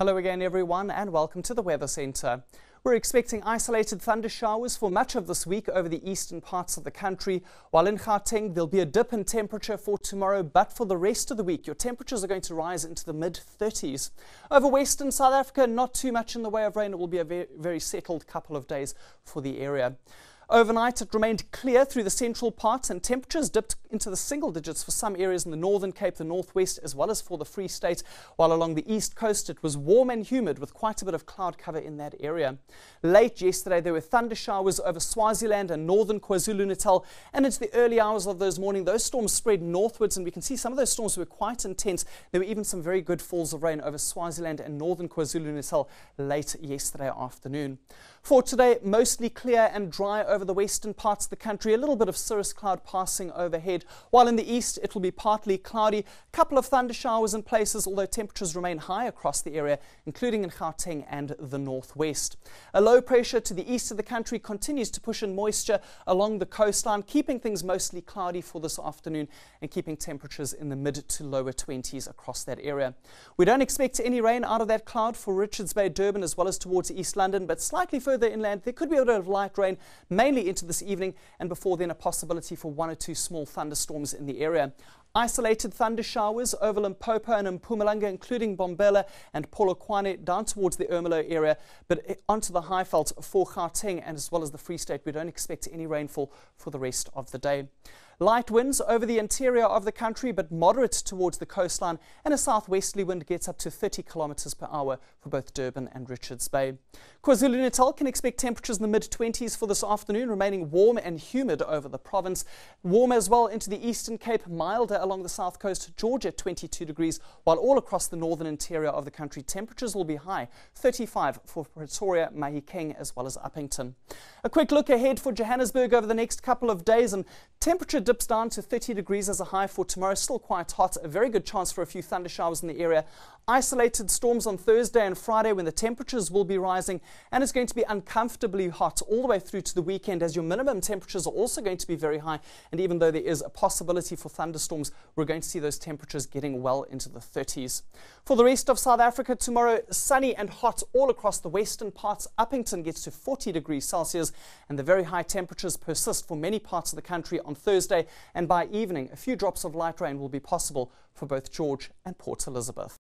Hello again everyone and welcome to the Weather Centre. We're expecting isolated thunder showers for much of this week over the eastern parts of the country, while in Gauteng there'll be a dip in temperature for tomorrow, but for the rest of the week your temperatures are going to rise into the mid-30s. Over western South Africa, not too much in the way of rain. It will be a very settled couple of days for the area. Overnight it remained clear through the central parts and temperatures dipped into the single digits for some areas in the Northern Cape, the Northwest, as well as for the Free State, while along the east coast it was warm and humid with quite a bit of cloud cover in that area. Late yesterday there were thunder showers over Swaziland and northern KwaZulu-Natal, and into the early hours of those morning those storms spread northwards, and we can see some of those storms were quite intense. There were even some very good falls of rain over Swaziland and northern KwaZulu-Natal late yesterday afternoon. For today, mostly clear and dry over the western parts of the country, a little bit of cirrus cloud passing overhead, while in the east it will be partly cloudy, a couple of thunder showers in places, although temperatures remain high across the area, including in Gauteng and the northwest. A low pressure to the east of the country continues to push in moisture along the coastline, keeping things mostly cloudy for this afternoon and keeping temperatures in the mid to lower 20s across that area. We don't expect any rain out of that cloud for Richards Bay, Durban, as well as towards East London, but slightly further inland there could be a bit of light rain, mainly into this evening, and before then a possibility for one or two small thunderstorms in the area. Isolated thunder showers over Limpopo and Mpumalanga, including Bombela and Polokwane down towards the Ermelo area, but onto the Highveld for Gauteng and as well as the Free State. We don't expect any rainfall for the rest of the day. Light winds over the interior of the country, but moderate towards the coastline, and a southwesterly wind gets up to 30 kilometers per hour for both Durban and Richards Bay. KwaZulu-Natal can expect temperatures in the mid-20s for this afternoon, remaining warm and humid over the province. Warm as well into the Eastern Cape, milder along the south coast. Georgia 22 degrees, while all across the northern interior of the country temperatures will be high, 35 for Pretoria, Mahikeng as well as Uppington. A quick look ahead for Johannesburg over the next couple of days, and temperature dips down to 30 degrees as a high for tomorrow. Still quite hot, a very good chance for a few thunder showers in the area. Isolated storms on Thursday and Friday when the temperatures will be rising, and it's going to be uncomfortably hot all the way through to the weekend, as your minimum temperatures are also going to be very high, and even though there is a possibility for thunderstorms, we're going to see those temperatures getting well into the 30s. For the rest of South Africa tomorrow, sunny and hot all across the western parts. Uppington gets to 40 degrees Celsius, and the very high temperatures persist for many parts of the country on Thursday, and by evening a few drops of light rain will be possible for both George and Port Elizabeth.